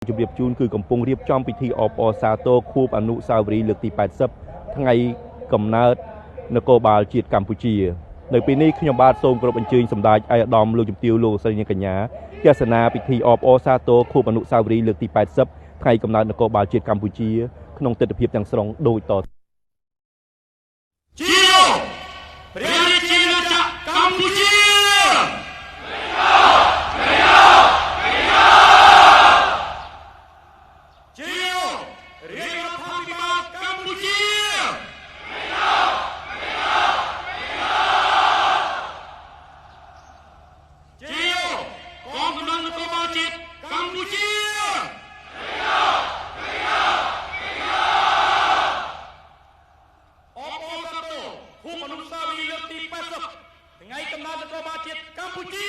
ជំរាបជូនគឺកំពុងរៀបចំពិធីអបអរសាទរខួបអនុស្សាវរីយ៍លើកទី80ថ្ងៃកំណើតនគរបាលជាតិកម្ពុជានៅពេលនេះខ្ញុំបាទសូមគោរពអញ្ជើញសម្ដេចឯកឧត្តមលោកជំទាវលោកស្រីនាងកញ្ញាទស្សនាពិធីអបអរសាទរខួបអនុស្សាវរីយ៍លើកទី80ថ្ងៃកំណើតនគរបាលជាតិកម្ពុជាក្នុងទិដ្ឋភាពទាំងស្រុងដូចតទៅជាព្រះរាជាណាចក្រកម្ពុជាជារាជរដ្ឋាភិបាលកម្ពុជាជាកងកម្លាំងនគរបាលជាតិកម្ពុជាខួបអនុស្សាវរីយ៍លើកទី80ថ្ងៃកំណើតនគរបាលជាតិកម្ពុជា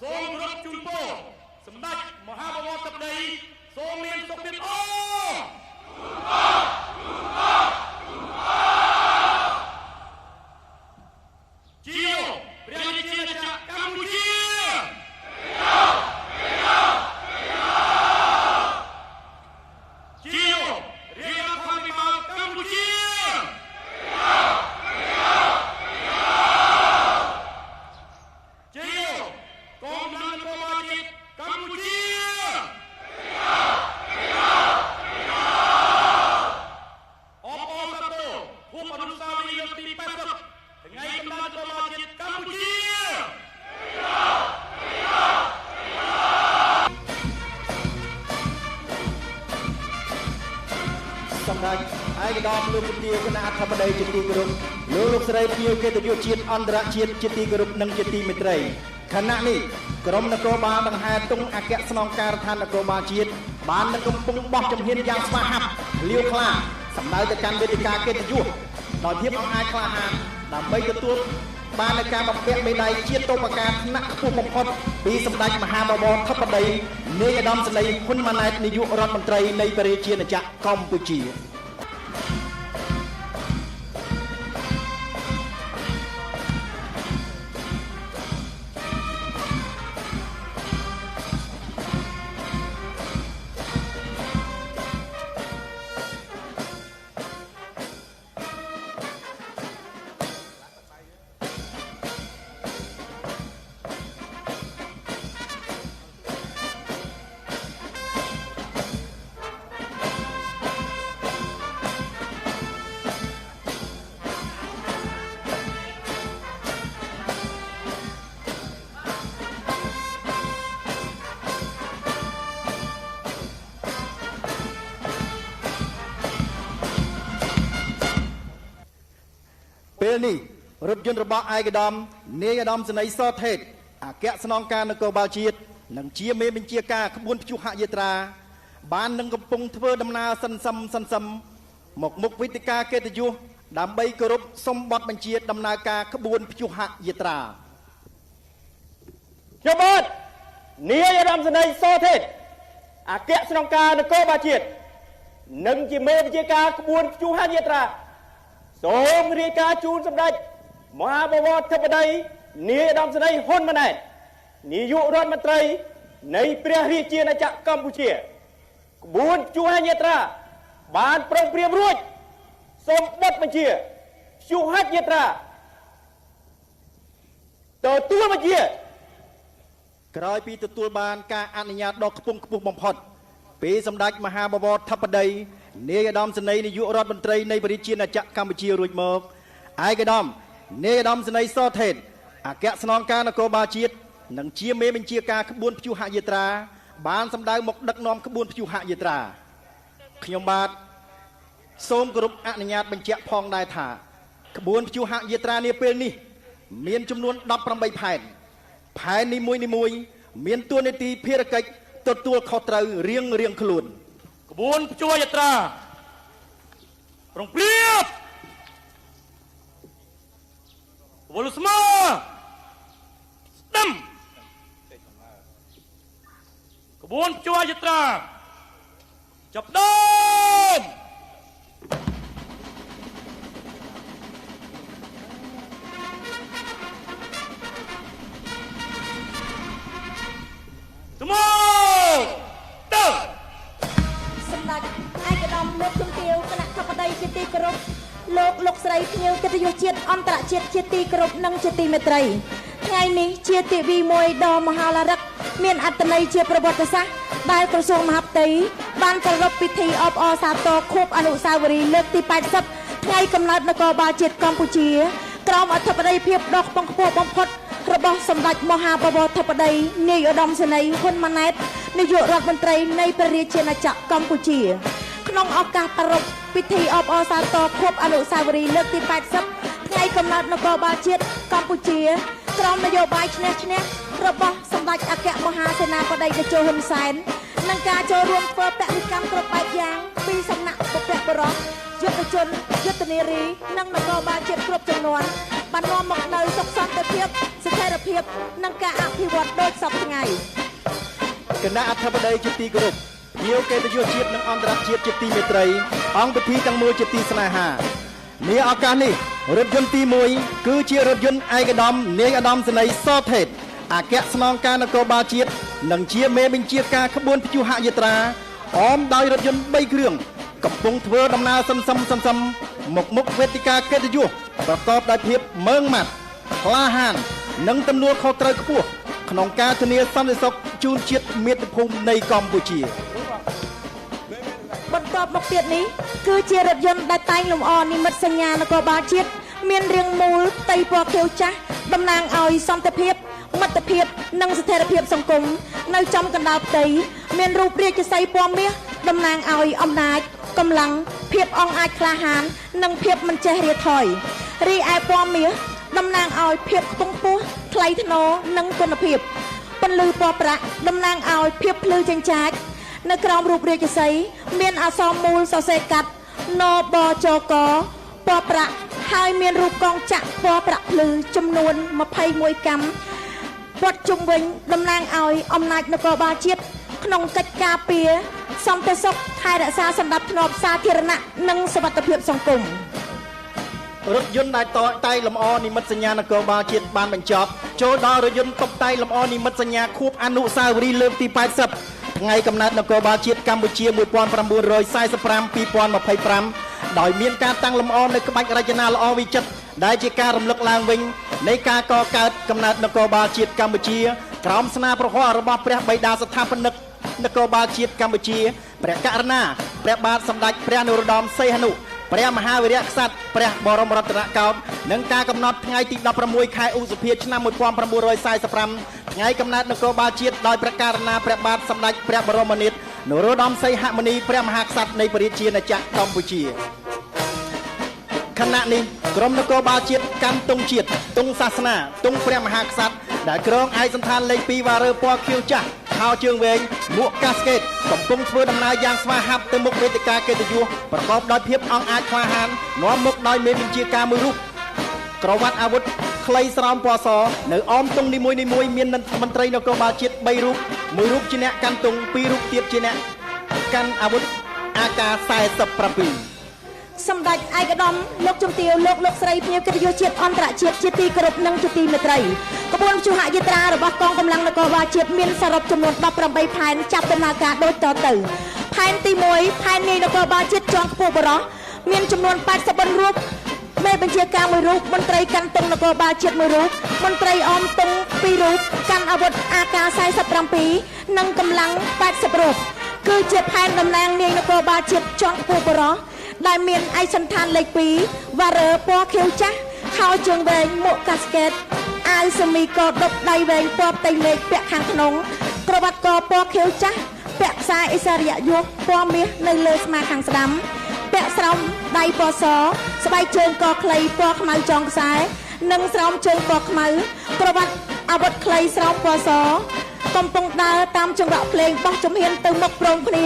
សូមគោរពជូនពរសម្ដេចមហាបវរធិបតីសូមមានសុខភាពល្អជាព្រះរាជាណាចក្រកម្ពុជាជារាជរដ្ឋាភិបាលកម្ពុជាជាកងកម្លាំងនគរបាលជាតិកម្ពុជាអបអរសាទរខួបអនុស្សាវរីយ៍លើកទី80ថ្ងៃកំណើតនគរបាលជាតិកម្ពុជាសម្ដេចឯកឧត្តមលោកជំទាវគណៈអធិបតីជាទីគោរពលោកស្រីភ្ញៀវកិត្តិយសជាតិអន្តរជាតិជាទីគោរពនិងជាទីមេត្រីខណៈនេះក្រមនគរបាលដង្ហែទង់អគ្គស្នងការដ្ឋាននគរបាលជាតិបាននឹងកំពុងបោះជំហានយ៉ាងស្វាហាប់លាវខ្លាសម្ដៅទៅកាន់វេទិកាកិត្តិយសដោយភាពអង្អាចក្លាហានដើម្បីទទួលបាននូវការបំពាក់មេដាយជាតិតូបការថ្នាក់ខ្ពស់បំផុតពីសម្ដេចមហាបវរធិបតីនាយឧត្តមសេនីយ៍ហ៊ុនម៉ាណែតនាយករដ្ឋមន្ត្រីនៃព្រះរាជាណាចក្រកម្ពុជាពេលនេះរថយន្តរបស់ឯកឧត្តមនាយឧត្តមសេនីយ៍សថេតអគ្គស្នងការនគរបាលជាតិនិងជាមេបញ្ជាការក្បួនព្យុហយាត្រាបាននឹងកំពុងធ្វើដំណើរសន្សឹមមកមុខវេទិកាកិត្តិយសដើម្បីគោរពសុំបទបញ្ជាដំណើរការក្បួនព្យុហយាត្រាខ្ញុំបាទនាយឧត្តមសេនីយ៍សថេតអគ្គស្នងការនគរបាលជាតិនិងជាមេបញ្ជាការក្បួនព្យុហយាត្រាសូមរាយការណ៍ជូនសម្ដេចមហាបវរធិបតីនាយឧត្តមសេនីយ៍ហ៊ុនម៉ាណែតនាយករដ្ឋមន្ត្រីនៃព្រះរាជាណាចក្រកម្ពុជាក្បួនព្យុហយាត្រាបានប្រឹងព្រៀងរួចសូមបទបញ្ជាព្យុហយាត្រាទទួលបញ្ជាក្រោយពីទទួលបានការអនុញ្ញាតដ៏ខ្ពង់ខ្ពស់បំផុតពីសម្ដេចមហាបវរធិបតីនាយឧត្តមសេនីយ៍នាយករដ្ឋមន្ត្រីនៃព្រះរាជាណាចក្រកម្ពុជារួចមកឯកឧត្តមនាយឧត្តមសេនីយ៍សថេតអគ្គស្នងការនគរបាលជាតិនិងជាមេបញ្ជាការក្បួនព្យុហយាត្រាបានសម្ដៅមកដឹកនាំក្បួនព្យុហយាត្រាខ្ញុំបាទសូមគោរពអនុញ្ញាតបញ្ជាក់ផងដែរថាក្បួនព្យុហយាត្រានាពេលនេះមានចំនួន18ផែននីមួយមានតួនាទីភារកិច្ចទទួលខុសត្រូវរៀងខ្លួនក្បួនព្យុហយាត្រាប្រងព្រៀបវល់ស្មើស្ដាំក្បួនព្យុហយាត្រាចាប់ដើម អ រីភ្ញៀវកិត្តិយសជាតិអន្តរជាតិជាទីគោរពនិងជាទីមេត្រីថ្ងៃនេះជាទិវាមួយដ៏មហោឡារិកមានអត្ថន័យជាប្រវត្តិសាស្ត្រដែលក្រសួងមហាផ្ទៃបានប្រារព្ធពិធីអបអរសាទរខួបអនុស្សាវរីយ៍លើកទី80ថ្ងៃកំណើតនគរបាលជាតិកម្ពុជាក្រោមអធិបតីភាពដ៏ខ្ពង់ខ្ពស់បំផុតរបស់សម្ដេចមហាបវរធិបតីនាយឧត្តមសេនីយ៍ហ៊ុនម៉ាណែតនាយករដ្ឋមន្ត្រីនៃព្រះរាជាណាចក្រកម្ពុជាក្នុងឱកាសប្រារព្ធពិធីអបអរសាទរខួបអនុស្សាវរីយ៍លើកទី80ថ្ងៃកំណើតនគរបាលជាតិកម្ពុជាក្រោមនយោបាយឈ្នះឈ្នះរបស់សម្ដេចអគ្គមហាសេនាបតីតេជោហ៊ុនសែននិងការចូលរួមធ្វើបដកម្មគ្រប់បែបយ៉ាងពីសំណាក់បុព្វបុរសយុទ្ធជនយុទ្ធនារីនិងនគរបាលជាតិគ្រប់ចំនួនបាននាំមកនូវសុខសន្តិភាពស្ថិរភាពនិងការអភិវឌ្ឍដូចសពថ្ងៃគណៈអធិបតីជាទីគោរពភ្ញៀវកិត្តិយសជាតិនិងអន្តរជាតិជាទីមេត្រីអង្គពិធីទាំងមូលជាទីស្នេហានាឱកាសនេះរថយន្តទី1គឺជារថយន្តឯកឧត្តមនាយឧត្តមសេនីយ៍សថេតអគ្គស្នងការនគរបាលជាតិនិងជាមេបញ្ជាការក្បួនព្យុហយាត្រាអមដោយរថយន្ត3គ្រឿងកំពុងធ្វើដំណើរសន្សំមុខវេទិកាកិត្តិយសប្រកបដោយភាពម៉ឺងម៉ាត់ក្លាហាននិងទំនួលខុសត្រូវខ្ពស់ក្នុងការធានាសន្តិសុខជូនជាតិមាតុភូមិនៃកម្ពុជាបន្ទាប់មកទៀតនេះគឺជារថយន្តដែលតែងលម្អនិមិត្តសញ្ញានគរបាលជាតិមានរាងមូលផ្ទៃពណ៌ខៀវចាស់តំណាងឲ្យសន្តិភាពមិត្តភាពនិងស្ថិរភាពសង្គមនៅចំកណ្ដាលផ្ទៃមានរូបរាជសីហ៍ពណ៌មាសតំណាងឲ្យអំណាចកម្លាំងភាពអង់អាចក្លាហាននិងភាពមិនចេះរាថយរីឯពណ៌មាសតំណាងឲ្យភាពខ្ពង់ខ្ពស់ថ្លៃថ្នូរនិងគុណភាពពន្លឺពណ៌ប្រាក់តំណាងឲ្យភាពភ្លឺចិញ្ចាចនៅក្រោមរូបរាជសីហ៍មានអក្សរមូលសរសេរកាត់នបចកពណ៌ប្រាក់ហើយមានរូបកងចក្រពណ៌ប្រាក់ភ្លឺចំនួន21កាំព័ទ្ធជុំវិញតំណាងឲ្យអំណាចនគរបាលជាតិក្នុងកិច្ចការពារសន្តិសុខថែរក្សាសណ្ដាប់ធ្នាប់សាធារណៈនិងសុវត្ថិភាពសង្គមរថយន្តដែលតែងលម្អនិមិត្តសញ្ញានគរបាលជាតិបានបញ្ចប់ចូលដល់រថយន្តតុបតែងលម្អនិមិត្តសញ្ញាខួបអនុស្សាវរីយ៍លើកទី80ថ្ងៃកំណើតនគរបាលជាតិកម្ពុជា1945-2025ដោយមានការតាំងលម្អនៅក្បាច់រចនាល្អវិចិត្រដែលជាការរំលឹកឡើងវិញនៃការកកើតកំណើតនគរបាលជាតិកម្ពុជាក្រោមស្នាប្រហ័សរបស់ព្រះបិតាស្ថាបនិកនគរបាលជាតិកម្ពុជាព្រះករុណាព្រះបាទសម្ដេចព្រះនរោត្តមសីហនុព្រះមហាវីរក្សត្រព្រះបរមរតនកោដ្ឋនិងការកំណត់ថ្ងៃទី16ខែឧសភាឆ្នាំ1945ថ្ងៃកំណើតនគរបាលជាតិដោយព្រះករុណាព្រះបាទសម្ដេចព្រះបរមនាថនរោត្តមសីហមុនីព្រះមហាក្សត្រនៃព្រះរាជាណាចក្រកម្ពុជាខណៈនេះក្រុមនគរបាលជាតិកាន់ទង់ជាតិទង់សាសនាទង់ព្រះមហាក្សត្រដែលក្រងឯកសណ្ឋានលេខ2វ៉ារើពណ៌ខៀវចាស់ខោជើងវែងមួកកាស្កេតកំពុងធ្វើដំណើរយ៉ាងស្វាហាប់ទៅមុខវេទិកាកិត្តិយសប្រកបដោយភាពអង់អាចក្លាហាននាំមុខដោយមេបញ្ជាការមួយរូបក្រវ៉ាត់អាវុធខ្លីស្រោមពណ៌សនៅអមទង់នីមួយៗមានមន្ត្រីនគរបាលជាតិ3រូបមួយរូបជាអ្នកកាន់ទង់2រូបទៀតជាអ្នកកាន់អាវុធ AK-47សម្ដេចឯកឧត្តមលោកជំទាវលោកស្រីភ្ញៀវកិត្តិយសជាតិអន្តរជាតិជាទីគោរពនិងជាទីមេត្រីក្បួនព្យុហយាត្រារបស់កងកម្លាំងនគរបាលជាតិមានសរុបចំនួន18ផែនចាប់ដំណើរការដូចតទៅផែនទី1ផែននាយនគរបាលជាតិជាន់ខ្ពស់បរោះមានចំនួន84រូបមេបញ្ជាការ1រូបមន្ត្រីកាន់ទង់នគរបាលជាតិ1រូបមន្ត្រីអមទង់2រូបកាន់អាវុធ AK-47 និងកម្លាំង80រូបគឺជាផែនតំណាងនាយនគរបាលជាតិជាន់ខ្ពស់បរោះដែលមានឯកសណ្ឋានលេខ2វ៉ារើពណ៌ខៀវចាស់ខោជើងវែងមួកកាស្កេតអាវសេមីកដប់ដៃវែងពណ៌ផ្ទៃមេឃពាក់ខាងក្នុងក្រវ៉ាត់កពណ៌ខៀវចាស់ពាក់ខ្សែអិសរិយយសពណ៌មាសនៅលើស្មាខាងស្ដាំពាក់ស្រោមដៃពណ៌សស្បែកជើងកខ្លីពណ៌ខ្មៅចងខ្សែនិងស្រោមជើងពណ៌ខ្មៅក្រវ៉ាត់អាវុធខ្លីស្រោមពណ៌សកំពុងដើរតាមចង្វាក់ភ្លេងបោះជំហានទៅមុខព្រមគ្នា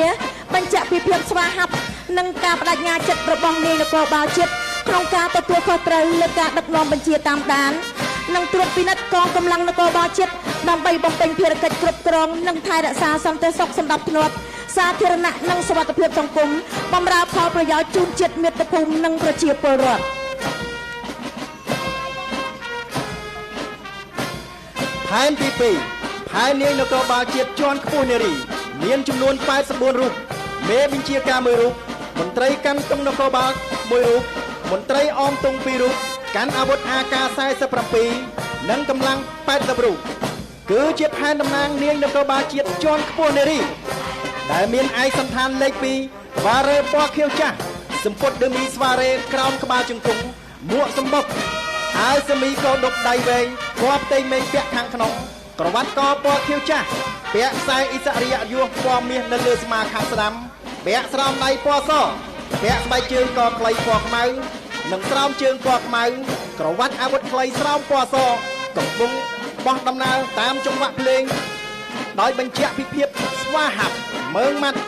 បញ្ជាក់ពីភាពស្វាហាប់និងការបដិញ្ញាចិត្តរបស់នាយនគរបាលជាតិក្នុងការទទួលខុសត្រូវលើការដឹកនាំបញ្ជាតាមដាននិងត្រួតពិនិត្យកងកម្លាំងនគរបាលជាតិដើម្បីបំពេញភារកិច្ចគ្រប់គ្រងនិងថែរក្សាសន្តិសុខសណ្ដាប់ធ្នាប់សាធារណៈនិងសុវត្ថិភាពសង្គមបម្រើផលប្រយោជន៍ជូនជាតិមាតុភូមិនិងប្រជាពលរដ្ឋផែនទី2ផែននាយនគរបាលជាតិជាន់ខ្ពស់នារីមានចំនួន84រូបមេបញ្ជាការ1រូបមន្ត្រីកាន់ទង់នគរបាល1រូប មន្ត្រីអមតុង2រូបកាន់អាវុធ AK-47 និងកម្លាំង80រូបគឺជាផែនតំណាងនាយនគរបាលជាតិជាន់ខ្ពស់នារីដែលមានឯកសណ្ឋានលេខ2វ៉ារ៉េពណ៌ខៀវចាស់សម្ពុតដឺមីស្វារ៉េក្រោមក្បាលជង្គង់មួកសម្បុកអាវសមីកោដុបដៃវែងពណ៌ផ្ទៃមេឃពាក់ខាងក្នុងក្រវ៉ាត់កពណ៌ខៀវចាស់ពាក់ខ្សែអ៊ីសរិយយសពណ៌មាសនៅលើស្មាខាងស្ដាំពាក់ស្រោមដៃពណ៌សពាក់ស្បែកជើងកខ្លីពណ៌ខ្មៅនិងស្រោមជើងពណ៌ខ្មៅក្រវ៉ាត់អាវុធខ្លីស្រោមពណ៌សកំពុងបោះដំណើរតាមចង្វាក់ភ្លេងដោយបញ្ជាក់ពីភាពស្វាហាប់មើងម៉ាត់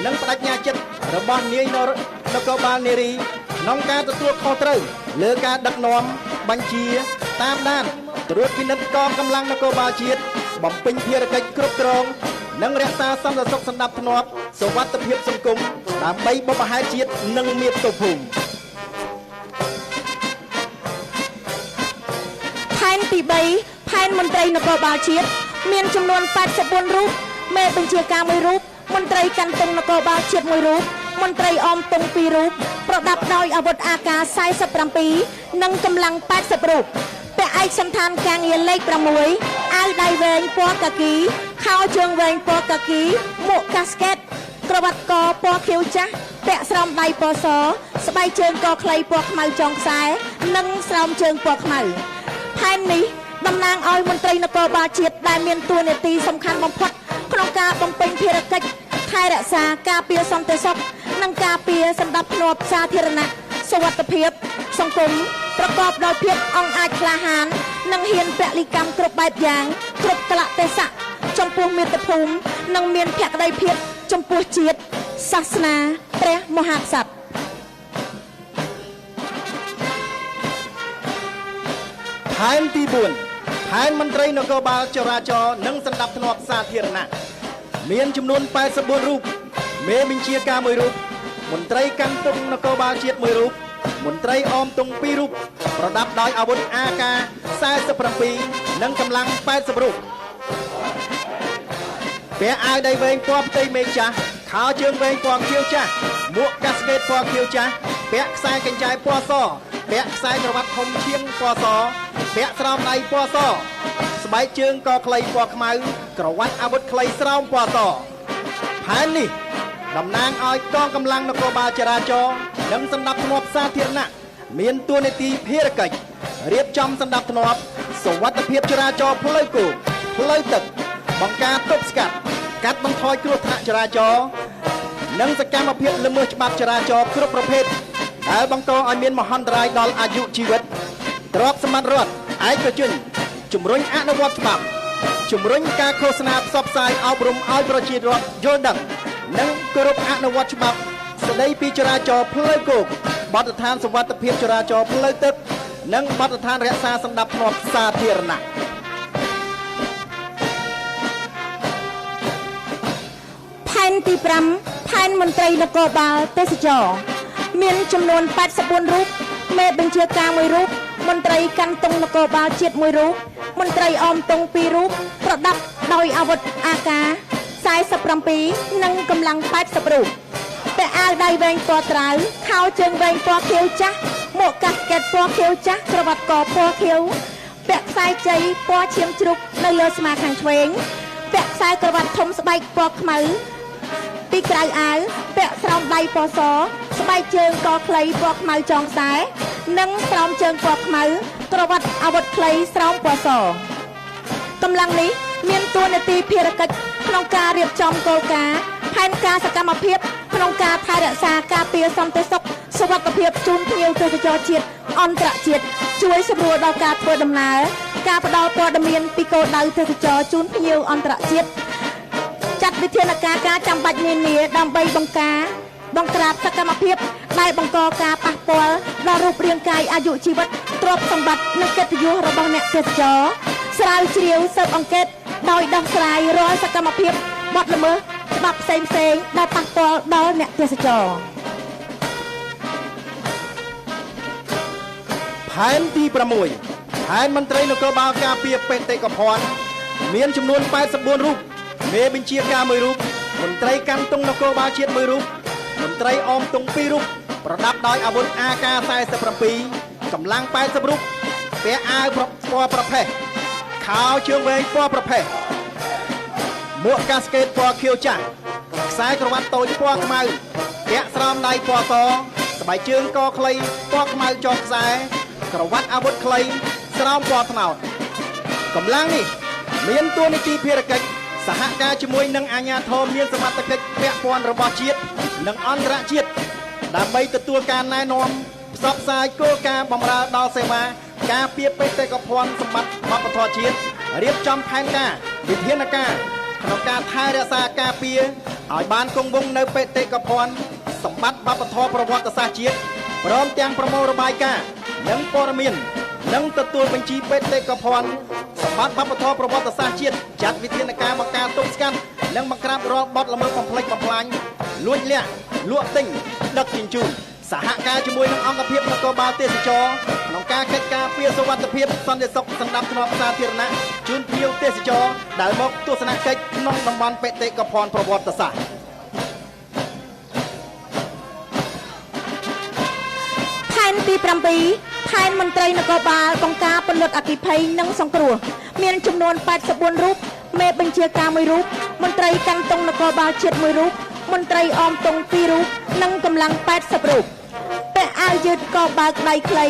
និងបដិញ្ញាចិត្តរបស់នាយនគរបាលនារីក្នុងការទទួលខុសត្រូវលើការដឹកនាំបញ្ជាតាមដានត្រួតពិនិត្យកងកម្លាំងនគរបាលជាតិបំពេញភារកិច្ចគ្រប់គ្រងនិងរក្សាសន្តិសុខសណ្ដាប់ធ្នាប់សុវត្ថិភាពសង្គមដើម្បីបុព្វហេតុជាតិនិងមាតុភូមិផែនទី3ផែនមន្ត្រីនគរបាលជាតិមានចំនួន84រូបមេបញ្ជាការ1រូបមន្ត្រីកាន់តុងនគរបាលជាតិ1រូបមន្ត្រីអមតុង2រូបប្រដាប់ដោយអាវុធ AK-47 និងកម្លាំង80រូបពាក់ឯកសណ្ឋានការងារលេខ6អាវដៃវែងពណ៌កាគីខោជើងវែងពណ៌កាគីមួកកាស្កេតក្រវ៉ាត់កពណ៌ខៀវចាស់ពាក់ស្រោមដៃពណ៌សស្បែកជើងកខ្លីពណ៌ខ្មៅចងខ្សែនិងស្រោមជើងពណ៌ខ្មៅផែននេះតំណាងឲ្យមន្ត្រីនគរបាលជាតិដែលមានតួនាទីសំខាន់បំផុតក្នុងការបំពេញភារកិច្ចថែរក្សាការពារសន្តិសុខនិងការពារសណ្ដាប់ធ្នាប់សាធារណៈសុវត្ថិភាពសង្គមប្រកបដោយភាពអង់អាចក្លាហាននិងហ៊ានពលិកម្មគ្រប់បែបយ៉ាងគ្រប់កលៈទេសៈចំពោះមាតុភូមិនិងមានភក្ដីភាពចំពោះជាតិសាសនាព្រះមហាក្សត្រផែនទី4ផែនមន្ត្រីនគរបាលចរាចរណ៍និងសណ្ដាប់ធ្នាប់សាធារណៈមានចំនួន84រូបមេបញ្ជាការ1រូបមន្ត្រីកាន់តុងនគរបាលជាតិ1រូបមន្ត្រីអមតុង2រូបប្រដាប់ដោយអាវុធ AK-47 និងកម្លាំង80រូបពាក់អាវដៃវែងពណ៌ផ្ទៃមេឃចាស់ខោជើងវែងពណ៌ខៀវចាស់មួកកាស្កេតពណ៌ខៀវចាស់ពាក់ខ្សែកញ្ចែពណ៌សពាក់ខ្សែក្រវ៉ាត់ធំឈៀងពណ៌សពាក់ស្រោមដៃពណ៌សស្បែកជើងកខ្លីពណ៌ខ្មៅក្រវ៉ាត់អាវុធខ្លីស្រោមពណ៌សផែននេះតំណាងឲ្យកងកម្លាំងនគរបាលចរាចរណ៍និងសណ្ដាប់ធ្នាប់សាធារណៈមានតួនាទីភារកិច្ចរៀបចំសណ្ដាប់ធ្នាប់សុវត្ថិភាពចរាចរណ៍ផ្លូវគោកផ្លូវទឹកបង្ការទប់ស្កាត់កាត់បន្ថយគ្រោះថ្នាក់ចរាចរណ៍និងសកម្មភាពល្មើសច្បាប់ចរាចរណ៍គ្រប់ប្រភេទដែលបង្កឲ្យមានមហន្តរាយដល់អាយុជីវិតទ្រព្យសម្បត្តិរដ្ឋឯកជនជំរុញអនុវត្តច្បាប់ជំរុញការឃោសនាផ្សព្វផ្សាយអប់រំឲ្យប្រជាពលរដ្ឋយល់ដឹងនិងគោរពអនុវត្តច្បាប់ស្តីពីចរាចរណ៍ផ្លូវគោកបទដ្ឋានសុវត្ថិភាពចរាចរណ៍ផ្លូវទឹកនិងបទដ្ឋានរក្សាសណ្ដាប់ធ្នាប់សាធារណៈផែនទី5ផែនមន្ត្រីនគរបាលទេសចរមានចំនួន84រូបមេបញ្ជាការ1រូបមន្ត្រីកាន់តុងនគរបាលជាតិ1រូបមន្ត្រីអមតុង2រូបប្រដាប់ដោយអាវុធ AK-47 និងកម្លាំង80រូបពាក់អាវដៃវែងពណ៌ត្រាវខោជើងវែងពណ៌ខៀវចាស់មួកកាស្កេតពណ៌ខៀវចាស់ក្រវ៉ាត់កពណ៌ខៀវពាក់ខ្សែជ័យពណ៌ឈាមជ្រូកនៅលើស្មាខាងឆ្វេងពាក់ខ្សែក្រវ៉ាត់ធំស្បែកពណ៌ខ្មៅពីក្រៅអាវពាក់ស្រោមដៃពណ៌សស្បែកជើងកខ្លីពណ៌ខ្មៅចងខ្សែនិងស្រោមជើងពណ៌ខ្មៅក្រវ៉ាត់អាវុធខ្លីស្រោមពណ៌សកម្លាំងនេះមានតួនាទីភារកិច្ចក្នុងការរៀបចំគោលការណ៍ផែនការសកម្មភាពក្នុងការថែរក្សាការពារសន្តិសុខសុវត្ថិភាពជូនភ្ញៀវទេសចរជាតិអន្តរជាតិជួយសម្រួលដល់ការធ្វើដំណើរការផ្តល់ព័ត៌មានពីគោលដៅទេសចរជូនភ្ញៀវអន្តរជាតិចាត់វិធានការការចាំបាច់នានាដើម្បីបង្ក្រាបសកម្មភាពដែលបង្កការប៉ះពាល់ដល់រូបរាងកាយអាយុជីវិតទ្រព្យសម្បត្តិនិងកិត្តិយសរបស់អ្នកទេសចរស្រាវជ្រាវស៊ើបអង្កេតដោយដោះស្រាយរាល់សកម្មភាពបទល្មើសច្បាប់ផ្សេងៗដែលប៉ះពាល់ដល់អ្នកទេសចរផែនទី6ផែនមន្ត្រីនគរបាលការពារបេតិកភណ្ឌមានចំនួន84រូបមេបញ្ជាការ1រូបមន្ត្រីកាន់តុងនគរបាលជាតិ1រូប មន្ត្រីអមទង់2រូបប្រដាប់ដោយអាវុធ AK-47 កម្លាំង80រូបពាក់អាវពណ៌ប្រផេះខោជើងវែងពណ៌ប្រផេះមួកកាស្កេតពណ៌ខៀវចាស់ខ្សែក្រវ៉ាត់តូចពណ៌ខ្មៅពាក់ស្រោមដៃពណ៌សស្បែកជើងកខ្លីពណ៌ខ្មៅជាប់ខ្សែក្រវ៉ាត់អាវុធខ្លីស្រោមពណ៌ត្នោតកម្លាំងនេះមានតួនាទីភារកិច្ចសហការជាមួយនឹងអាជ្ញាធរមានសមត្ថកិច្ចពាក់ព័ន្ធរបស់ជាតិនិងអន្តរជាតិដើម្បីទទួលការណែនាំផ្សព្វផ្សាយគោលការណ៍បម្រើដល់សេវាការពារបេតិកភណ្ឌសម្បត្តិវប្បធម៌ជាតិរៀបចំផែនការវិធានការក្នុងការថែរក្សាការពារឲ្យបានគង់វង្សនៅបេតិកភណ្ឌសម្បត្តិវប្បធម៌ប្រវត្តិសាស្ត្រជាតិព្រមទាំងប្រមូលរបាយការណ៍និងព័ត៌មាននិងទទួលបញ្ជីបេតិកភណ្ឌសម្បត្តិវប្បធម៌ប្រវត្តិសាស្ត្រជាតិចាត់វិធានការបង្ការទប់ស្កាត់និងបង្ក្រាបរាល់បទល្មើសបំផ្លិចបំផ្លាញលួចលាក់លក់ទិញដឹកជញ្ជូនសហការជាមួយនឹងអង្គភាពនគរបាលទេសចរក្នុងការកិច្ចការពារសុវត្ថិភាពសន្តិសុខសណ្ដាប់ធ្នាប់សាធារណៈជូនភ្ញៀវទេសចរដែលមកទស្សនកិច្ចក្នុងតំបន់បេតិកភណ្ឌប្រវត្តិសាស្ត្រផែនទី7ផែនមន្ត្រីនគរបាលបង្ការពន្លត់អគ្គិភ័យនិងសង្គ្រោះមានចំនួន84រូបមេបញ្ជាការ1រូបមន្ត្រីកាន់តុងនគរបាលជាតិ1រូបមន្ត្រីអមតុង2រូបនិងកម្លាំង80រូបពាក់អាវយឺតកបើកដៃខ្លី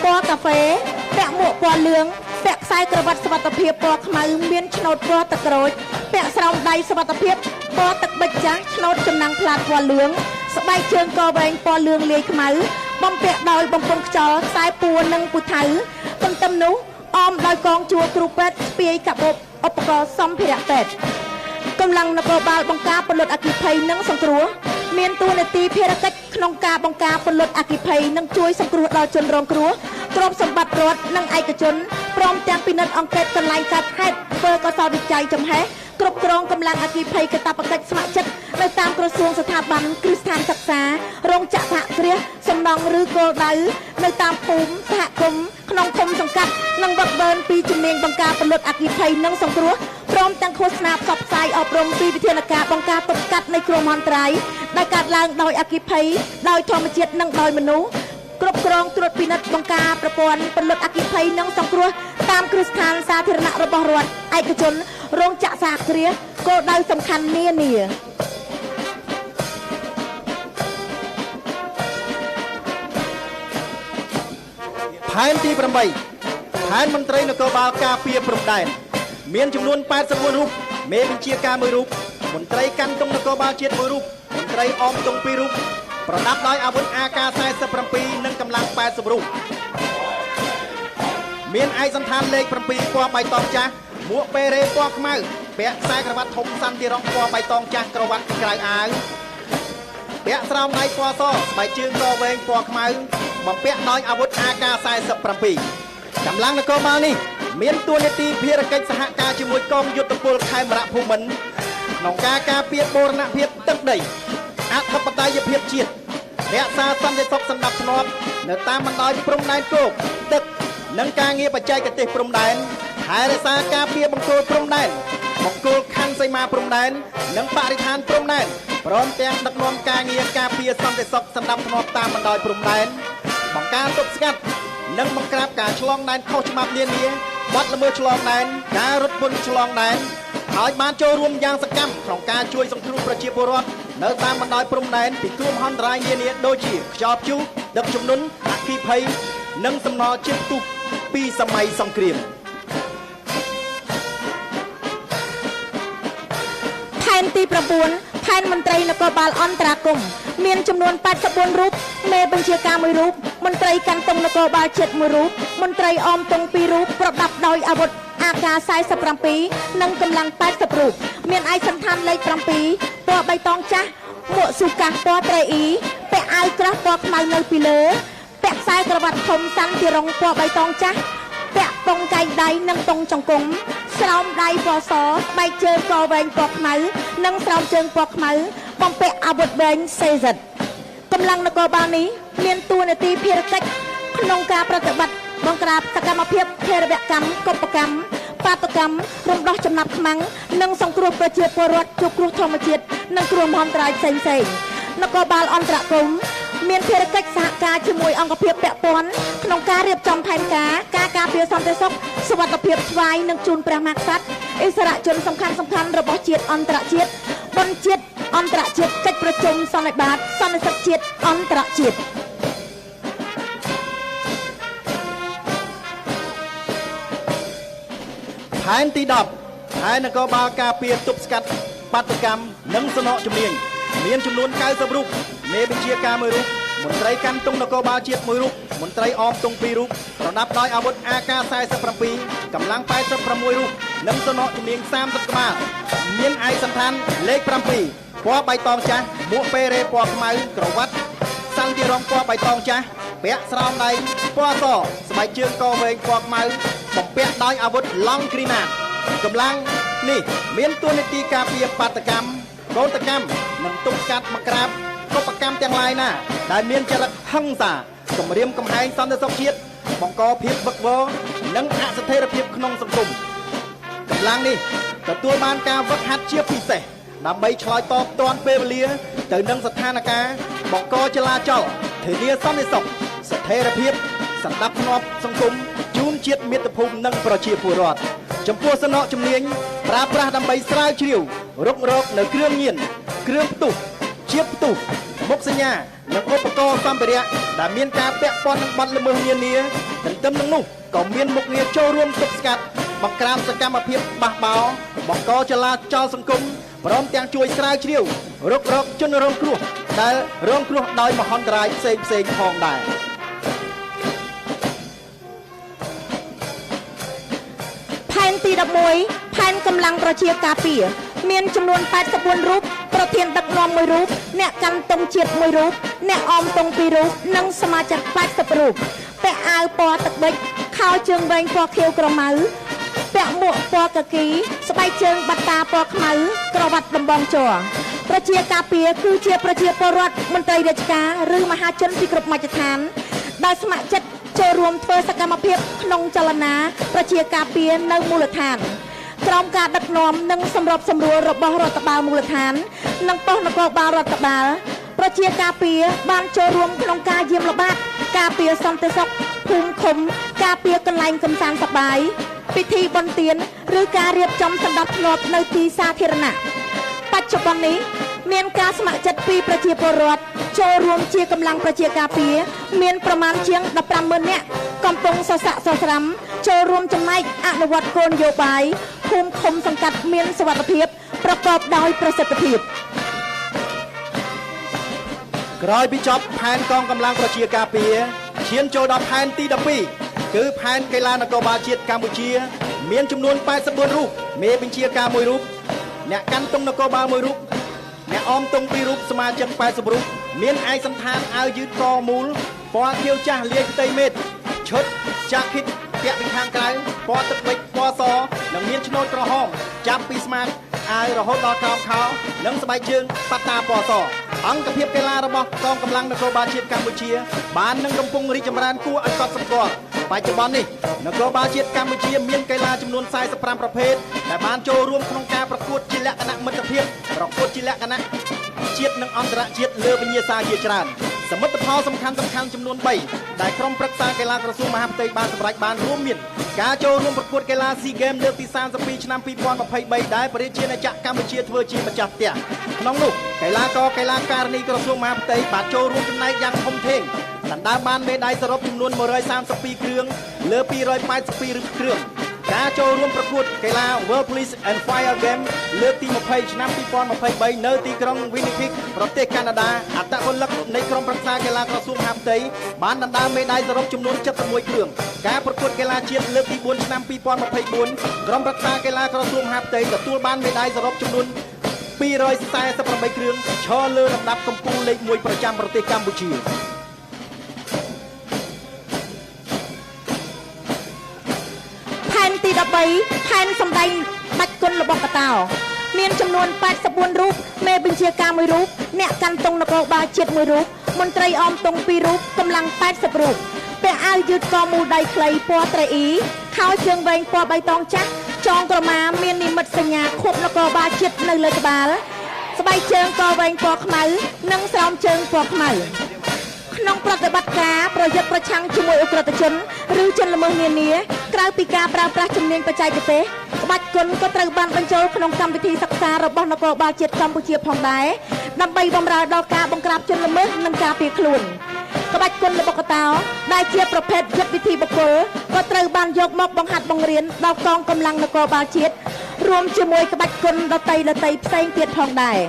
ពណ៌កាហ្វេពាក់មួកពណ៌លឿងពាក់ខ្សែក្រវ៉ាត់សុវត្ថិភាពពណ៌ខ្មៅមានឆ្នូតពណ៌ទឹកក្រូចពាក់ស្រោមដៃសុវត្ថិភាពពណ៌ទឹកប៊ិចចាស់ឆ្នូតចំណាំងផ្លាតពណ៌លឿងស្បែកជើងកវែងពណ៌លឿងលាយខ្មៅបំពាក់ដោយបំពង់ខ្យល់ខ្សែពួរនិងពូថៅទន្ទឹមនោះអមដោយកងជួរគ្រូពេទ្យស្ពាយកាបូបឧបករណ៍សម្ភារៈពេទ្យកម្លាំងនគរបាលបង្ការពន្លត់អគ្គិភ័យនិងសង្គ្រោះមានតួនាទីភារកិច្ចក្នុងការបង្ការពន្លត់អគ្គិភ័យនិងជួយសង្គ្រោះដល់ជនរងគ្រោះទ្រព្យសម្បត្តិរដ្ឋនិងឯកជនព្រមទាំងពិនិត្យអង្កេតកន្លែងកើតហេតុធ្វើកសោតវិច័យចំហេះគ្រប់គ្រងកម្លាំងអគ្គិភ័យកាតព្វកិច្ចស្ម័គ្រចិត្តនៅតាមក្រសួងស្ថាប័នគ្រឹះស្ថានសិក្សារោងចក្រសហគ្រាសសំណង់ឬគោលដៅនៅតាមភូមិសហគមន៍ក្នុងឃុំសង្កាត់និងវឹកវើពីជំនាញបង្ការពន្លត់អគ្គិភ័យនិងសង្គ្រោះព្រមទាំងឃោសនាផ្សព្វផ្សាយអប់រំពីវិធានការបង្ការទប់ស្កាត់នៃគ្រោះមហន្តរាយដែលកើតឡើងដោយអគ្គិភ័យដោយធម្មជាតិនិងដោយមនុស្សគ្រប់គ្រងត្រួតពិនិត្យបង្ការប្រព័ន្ធពន្លត់អគ្គិភ័យនិងសង្គ្រោះតាមគ្រឹះស្ថានសាធារណៈរបស់រដ្ឋឯកជនរោងចក្រសហគ្រាសគោលដៅសំខាន់នានាផែនទី8ផែនមន្ត្រីនគរបាលការពារព្រំដែនមានចំនួន84រូបមេបញ្ជាការ1រូបមន្ត្រីកាន់តុងនគរបាលជាតិ1រូបមន្ត្រីអមតុង2រូបប្រដាប់ដោយអាវុធ AK-47 និងកម្លាំង80រូបមានឯកសណ្ឋានលេខ7ពណ៌បៃតងចាស់មួកបេរ៉េពណ៌ខ្មៅពាក់ខ្សែក្រវ៉ាត់ធំសាន់ទីរងពណ៌បៃតងចាស់ក្រវ៉ាត់ក្រៅអាវពាក់ស្រោមដៃពណ៌សស្បែកជើងកវែងពណ៌ខ្មៅបំពាក់ដោយអាវុធ AK-47 កម្លាំងនគរបាលនេះមានតួនាទីភារកិច្ចសហការជាមួយកងយុទ្ធពលខេមរៈភូមិន្ទក្នុងការការពារបូរណភាពទឹកដីអធិបតេយ្យភាពជាតិរក្សាសន្តិសុខសណ្ដាប់ធ្នាប់នៅតាមបណ្ដោយព្រំដែនគោកទឹកនិងការងារបច្ចេកទេសព្រំដែនថែរក្សាការពារបង្គោលព្រំដែនបង្គោលខណ្ឌសីមាព្រំដែននិងបរិស្ថានព្រំដែនព្រមទាំងដឹកនាំការងារការពារសន្តិសុខសណ្ដាប់ធ្នាប់តាមបណ្ដោយព្រំដែនបង្ការទប់ស្កាត់និងបង្ក្រាបការឆ្លងដែនខុសច្បាប់នានាបទល្មើសឆ្លងដែនការរត់ពន្ធឆ្លងដែនឲ្យបានចូលរួមយ៉ាងសកម្មក្នុងការជួយសង្គ្រោះប្រជាពលរដ្ឋនៅតាមបណ្ដោយព្រំដែនពីគ្រោះមហន្តរាយនានាដូចជាខ្យល់ព្យុះដឹកជំនន់អគ្គិភ័យនិងសំណល់ជាតិផ្ទុះពីសម័យសង្គ្រាមផែនទី9ផែនមន្ត្រីនគរបាលអន្តរាគមន៍មានចំនួន84រូបមេបញ្ជាការ1រូបមន្ត្រីកាន់តុងនគរបាលជាតិ1រូបមន្ត្រីអមតុង2រូបប្រដាប់ដោយអាវុធ AK-47 និងកម្លាំង80រូបមានឯកសណ្ឋានលេខ7ពណ៌បៃតងចាស់មួកស៊ូកាសពណ៌ត្រេអ៊ីពាក់អាវក្រោះពណ៌ខ្មៅនៅពីលើពាក់ខ្សែក្រវ៉ាត់ធំសាន់ទីរងពណ៌បៃតងចាស់ពាក់ពងកែងដៃនិងពងចង្គង់ស្រោមដៃពណ៌សស្បែកជើងកវែងពណ៌ខ្មៅនិងស្រោមជើងពណ៌ខ្មៅបំពាក់អាវុធវែងសេសិតកម្លាំងនគរបាលនេះមានតួនាទីភារកិច្ចក្នុងការប្រតិបត្តិបង្ក្រាបសកម្មភាពភេរវកម្មកុបកម្មបាតុកម្មរំដោះចំណាប់ខ្មាំងនិងសង្គ្រោះប្រជាពលរដ្ឋជួបគ្រោះធម្មជាតិនិងគ្រោះមហន្តរាយផ្សេងៗ នគរបាលអន្តរកម្មមានភារកិច្ចសហការជាមួយអង្គភាពពាក់ព័ន្ធក្នុងការរៀបចំផែនការការពារសន្តិសុខសុវត្ថិភាពស្វ័យនិងជូនព្រះមហាក្សត្រអិសរាជជនសំខាន់ៗរបស់ជាតិអន្តរជាតិបុណ្យជាតិអន្តរជាតិកិច្ចប្រជុំសន្និបាតសន្និសីទជាតិអន្តរជាតិផែនទី10ផែននគរបាលការពារទប់ស្កាត់បាតុកម្មនិងសំណក់ជំនាញមានចំនួន90រូបមេបញ្ជាការ1រូបមន្ត្រីកាន់ទង់នគរបាលជាតិ1រូបមន្ត្រីអមទង់2រូបប្រដាប់ដោយអាវុធ AK-47 កម្លាំង86រូបនិងសំណក់ជំនាញ30ក្បាលមានឯកសណ្ឋានលេខ7ពណ៌បៃតងចាស់មួកពេរ៉េពណ៌ខ្មៅក្រវ៉ាត់សាំងទីរងពណ៌បៃតងចាស់ពាក់ស្រោមដៃពណ៌សស្បែកជើងកវែងពណ៌ខ្មៅបំពាក់ដោយអាវុធឡង់គ្រីណាតកម្លាំងនេះមានតួនាទីការពារបាតកម្មកោតកម្មនិងទប់ស្កាត់មកក្រាបកុបកម្មទាំងឡាយណាដែលមានចរិតហិង្សាគំរាមកំហែងសន្តិសុខជាតិបង្កភាពវឹកវរនិងអស្ថិរភាពក្នុងសង្គមកម្លាំងនេះទទួលបានការវឹកហាត់ជាពិសេសដើម្បីឆ្លើយតបទាន់ពេលវេលាទៅនឹងស្ថានភាពបង្កចលាចលធានាសន្តិសុខស្ថិរភាពសណ្ដាប់ធ្នាប់សង្គមជូនជាតិមាតុភូមិនិងប្រជាពលរដ្ឋចំពោះសំណក់ជំនាញប្រើប្រាស់ដើម្បីស្រាវជ្រាវរុករកនៅគ្រឿងញៀនគ្រឿងផ្ទុះជាតិផ្ទុះមុខសញ្ញានិងឧបករណ៍សម្ភារៈដែលមានការពាក់ព័ន្ធនឹងបទល្មើសនានាទន្ទឹមនឹងនោះក៏មានមុខងារចូលរួមទប់ស្កាត់បង្ក្រាបសកម្មភាពបះបោរបង្កចលាចលសង្គមព្រមទាំងជួយស្រាវជ្រាវរុករកជនរងគ្រោះដែលរងគ្រោះដោយមហន្តរាយផ្សេងៗផងដែរផែនទី11ផែនកម្លាំងប្រជាការពារមានចំនួន84រូបប្រធានដឹកនាំ1រូបអ្នកកាន់ទង់ជាតិ1រូបអ្នកអមទង់2រូបនិងសមាជិក80រូបពាក់អាវពណ៌ទឹកប៊ិចខោជើងវែងពណ៌ខៀវក្រមៅពាក់មួកពណ៌កាគីស្បែកជើងបាត់តាពណ៌ខ្មៅក្រវ៉ាត់ដំបងជ័រប្រជាការពារគឺជាប្រជាពលរដ្ឋមន្ត្រីរាជការឬមហាជនពីគ្រប់មជ្ឈដ្ឋានដែលស្ម័គ្រចិត្តចូលរួមធ្វើសកម្មភាពក្នុងចលនាប្រជាការពារនៅមូលដ្ឋានក្រោមការដឹកនាំនិងសម្របសម្រួលរបស់រដ្ឋបាលមូលដ្ឋាននិងប៉ុស្តិ៍នគរបាលរដ្ឋបាលប្រជាការពារបានចូលរួមក្នុងការយាមល្បាតការពារសន្តិសុខភូមិឃុំការពារកន្លែងកម្សាន្តសប្បាយពិធីបុណ្យទានឬការរៀបចំសណ្ដាប់ធ្នាប់នៅទីសាធារណៈបច្ចុប្បន្ននេះមានការស្ម័គ្រចិត្តពីប្រជាពលរដ្ឋចូលរួមជាកម្លាំងប្រជាការពារមានប្រមាណជាង 150,000 នាក់កំពុងសស័កសស្រាំចូលរួមចំណែកអនុវត្តគោលនយោបាយភូមិឃុំសង្កាត់មានសុវត្ថិភាពប្រកបដោយប្រសិទ្ធភាពក្រោយពីចប់ផែនកងកម្លាំងប្រជាការពារឈានចូលដល់ផែនទី12គឺផែនកីឡានគរបាលជាតិកម្ពុជាមានចំនួន84រូបមេបញ្ជាការ1រូបអ្នកកាន់ទង់នគរបាល1រូបអ្នកអមទង់2រូបសមាជិក80រូបមានឯកសណ្ឋានអាវយឺតកមូលពណ៌ខៀវចាស់លាយផ្ទៃមេតឈុតចាក់គិតពាក់ពីខាងក្រៅពណ៌ទឹកប៊ិចពណ៌សនិងមានឆ្នូតក្រហមចាប់ពីស្មាអាវរហូតដល់ក្រោមខោនិងស្បែកជើងបាត់តាពណ៌សអង្គភាពកីឡារបស់កងកម្លាំងនគរបាលជាតិកម្ពុជាបាននឹងកំពុងរីកចម្រើនគួរឲ្យកត់សម្គាល់បច្ចុប្បន្ននេះនគរបាលជាតិកម្ពុជាមានកីឡាចំនួន45ប្រភេទដែលបានចូលរួមក្នុងការប្រកួតជាលក្ខណៈមិត្តភាពប្រកួតជាលក្ខណៈជាតិនិងអន្តរជាតិលើវិញ្ញាសាជាច្រើនសមិទ្ធផលសំខាន់ចំនួន3ដែលក្រុមប្រឹក្សាកីឡាក្រសួងមហាផ្ទៃបានសម្រេចបានរួមមានការចូលរួមប្រកួតកីឡាស៊ីហ្គេមលើកទី32ឆ្នាំ2023ដែលប្រជាជាតិកម្ពុជាធ្វើជាម្ចាស់ផ្ទះក្នុងនោះកីឡាករកីឡាការិនីក្រសួងមហាផ្ទៃបានចូលរួមចំណែកយ៉ាងធំធេងដណ្ដើមបានមេដាយសរុបចំនួន132គ្រឿងលើ282គ្រឿងការចូលរួមប្រកួតកីឡា World Police and Fire Game លើកទី20ឆ្នាំ2023នៅទីក្រុង Winnipeg ប្រទេសកាណាដាអត្តពលិកនៃក្រុមប្រឹក្សាកីឡាក្រសួងមហាផ្ទៃបានដណ្ដើមមេដាយសរុបចំនួន71គ្រឿងការប្រកួតកីឡាជាតិលើកទី4ឆ្នាំ2024ក្រុមប្រឹក្សាកីឡាក្រសួងមហាផ្ទៃទទួលបានមេដាយសរុបចំនួន248គ្រឿងឈរលើលំដាប់កំពូលលេខ1ប្រចាំប្រទេសកម្ពុជាទី13ផែនសម្ដែងបាច់គុណរបស់កតោមានចំនួន84រូបមេបញ្ជាការ1រូបអ្នកកាន់ទង់នគរបាលជាតិ1រូបមន្ត្រីអមទង់2រូបកម្លាំង80រូបពាក់អាវយឺតកមូលដៃខ្លីពណ៌ត្រៃអ៊ីខោជើងវែងពណ៌បៃតងចាស់ចងក្រមាមាននិមិត្តសញ្ញាខួបនគរបាលជាតិនៅលើក្បាល ស្បែកជើងកវែងពណ៌ខ្មៅនិងស្រោមជើងពណ៌ខ្មៅក្នុងប្រតិបត្តិការប្រយុទ្ធប្រឆាំងជាមួយអ ுக ្រិតជនឬជនល្មើសនានាក្រៅពីការប្រើប្រាស់ជំនាញបច្ចេកទេសក្បាច់គុនក៏ត្រូវបានបញ្ចូលក្នុងកម្មវិធីសិក្សារបស់នគរបាលជាតិកម្ពុជាផងដែរដើម្បីបម្រើដល់ការបង្ក្រាបជនល្មើសនិងការពារខ្លួនក្បាច់គុនល្បុក្កតោដែលជាប្រភេទយុទ្ធវិធីបុគ្គលក៏ត្រូវបានយកមកបង្ហាត់បង្រៀនដល់កងកម្លាំងនគរបាលជាតិរួមជាមួយក្បាច់គុនដតីផ្សេងទៀតផងដែរ